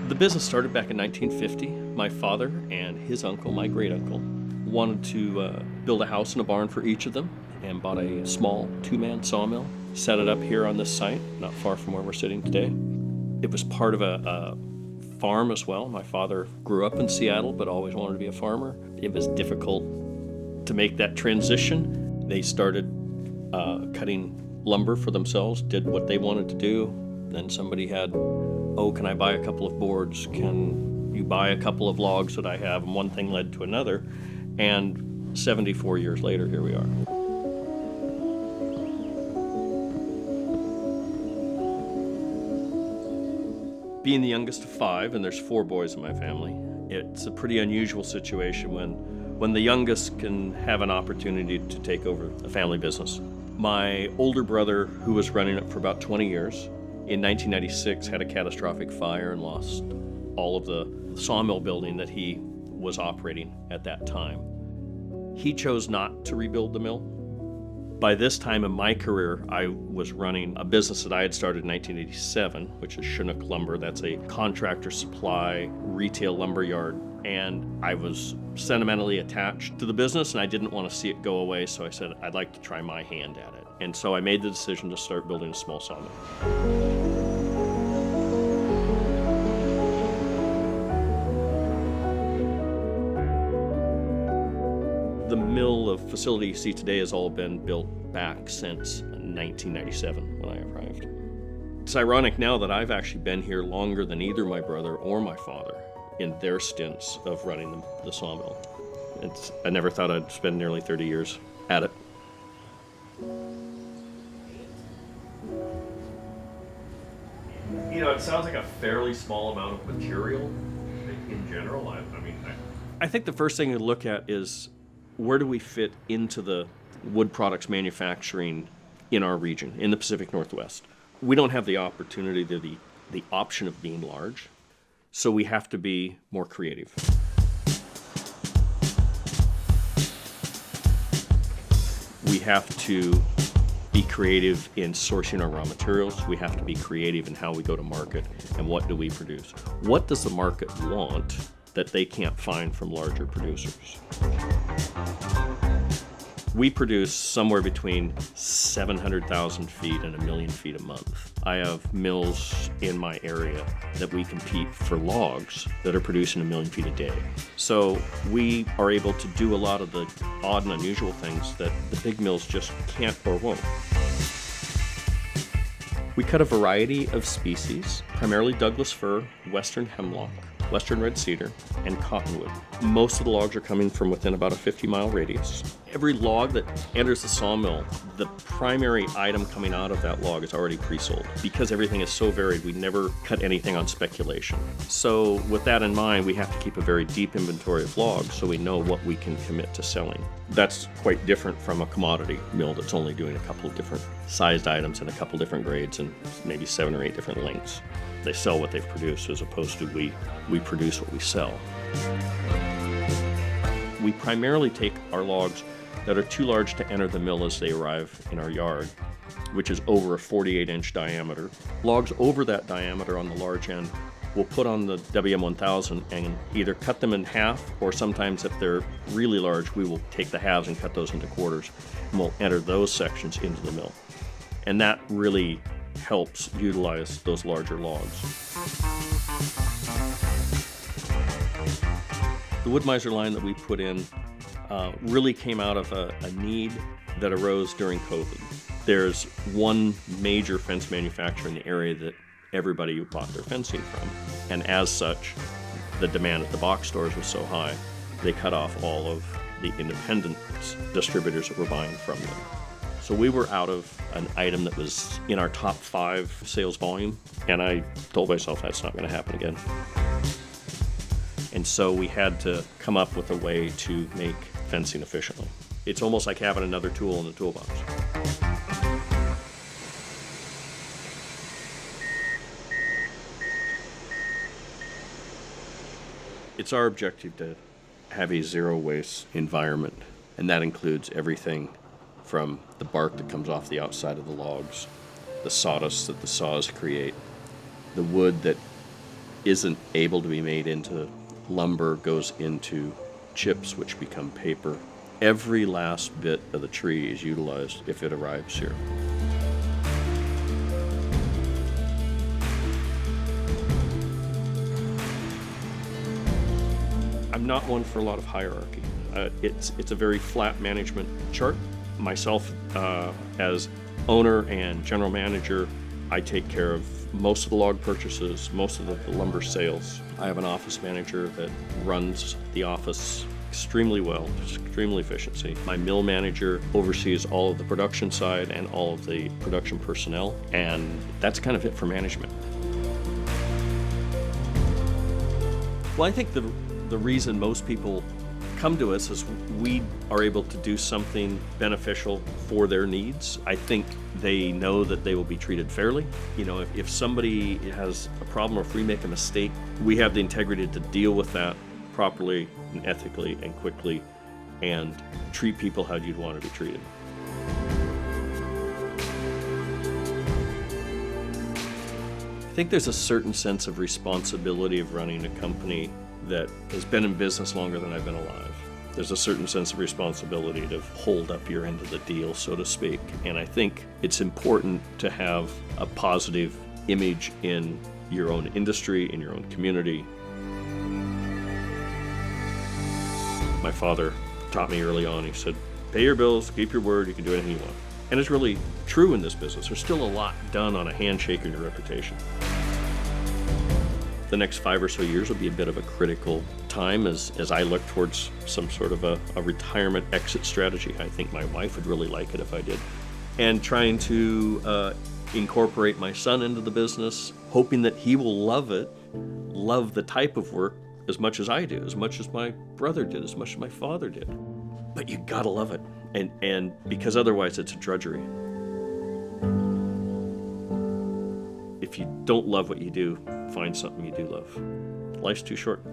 The business started back in 1950. My father and his uncle, my great uncle, wanted to build a house and a barn for each of them and bought a small two-man sawmill, set it up here on this site, not far from where we're sitting today. It was part of a farm as well. My father grew up in Seattle, but always wanted to be a farmer. It was difficult to make that transition. They started cutting lumber for themselves, did what they wanted to do. Then somebody had, oh, can I buy a couple of boards? Can you buy a couple of logs that I have? And one thing led to another. And 74 years later, here we are. Being the youngest of five, and there's four boys in my family, it's a pretty unusual situation when the youngest can have an opportunity to take over a family business. My older brother, who was running it for about 20 years, in 1996 had a catastrophic fire and lost all of the sawmill building that he was operating at that time. He chose not to rebuild the mill. By this time in my career, I was running a business that I had started in 1987, which is Chinook Lumber. That's a contractor supply retail lumber yard. And I was sentimentally attached to the business, and I didn't want to see it go away, so I said I'd like to try my hand at it. And so I made the decision to start building a small sawmill. The mill facility you see today has all been built back since 1997 when I arrived. It's ironic now that I've actually been here longer than either my brother or my father in their stints of running the sawmill. I never thought I'd spend nearly 30 years at it. You know, it sounds like a fairly small amount of material in general. I think the first thing to look at is where do we fit into the wood products manufacturing in our region, in the Pacific Northwest. We don't have the opportunity, the option of being large, so we have to be more creative. We have to be creative in sourcing our raw materials. We have to be creative in how we go to market and what do we produce. What does the market want that they can't find from larger producers? We produce somewhere between 700,000 feet and 1 million feet a month. I have mills in my area that we compete for logs that are producing 1 million feet a day. So we are able to do a lot of the odd and unusual things that the big mills just can't or won't. We cut a variety of species, primarily Douglas fir, western hemlock, western red cedar, and cottonwood. Most of the logs are coming from within about a 50-mile radius. Every log that enters the sawmill, the primary item coming out of that log is already pre-sold. Because everything is so varied, we never cut anything on speculation. So with that in mind, we have to keep a very deep inventory of logs so we know what we can commit to selling. That's quite different from a commodity mill that's only doing a couple of different sized items and a couple different grades and maybe 7 or 8 different lengths. They sell what they've produced as opposed to we produce what we sell. We primarily take our logs that are too large to enter the mill as they arrive in our yard, which is over a 48-inch diameter. Logs over that diameter on the large end we'll put on the WM1000 and either cut them in half, or sometimes if they're really large, we will take the halves and cut those into quarters, and we'll enter those sections into the mill. And that really helps utilize those larger logs. The Wood-Mizer line that we put in really came out of a need that arose during COVID. There's one major fence manufacturer in the area that everybody bought their fencing from, and as such, the demand at the box stores was so high, they cut off all of the independent distributors that were buying from them. So we were out of an item that was in our top 5 sales volume, and I told myself that's not going to happen again. And so we had to come up with a way to make fencing efficiently. It's almost like having another tool in the toolbox. It's our objective to have a zero waste environment, and that includes everything from the bark that comes off the outside of the logs, the sawdust that the saws create, the wood that isn't able to be made into lumber goes into chips, which become paper. Every last bit of the tree is utilized if it arrives here. I'm not one for a lot of hierarchy. It's a very flat management chart. Myself, as owner and general manager, I take care of most of the log purchases, most of the lumber sales. I have an office manager that runs the office extremely well, extremely efficiency. My mill manager oversees all of the production side and all of the production personnel, and that's kind of it for management. Well, I think the reason most people come to us is we are able to do something beneficial for their needs. I think they know that they will be treated fairly. You know, if somebody has a problem or if we make a mistake, we have the integrity to deal with that properly and ethically and quickly and treat people how you'd want to be treated. I think there's a certain sense of responsibility of running a company that has been in business longer than I've been alive. There's a certain sense of responsibility to hold up your end of the deal, so to speak. And I think it's important to have a positive image in your own industry, in your own community. My father taught me early on, he said, pay your bills, keep your word, you can do anything you want. And it's really true in this business. There's still a lot done on a handshake and your reputation. The next 5 or so years will be a bit of a critical time as I look towards some sort of a retirement exit strategy. I think my wife would really like it if I did. And trying to incorporate my son into the business, hoping that he will love it, love the type of work as much as I do, as much as my brother did, as much as my father did. But you gotta love it, and because otherwise it's a drudgery. If you don't love what you do, find something you do love. Life's too short.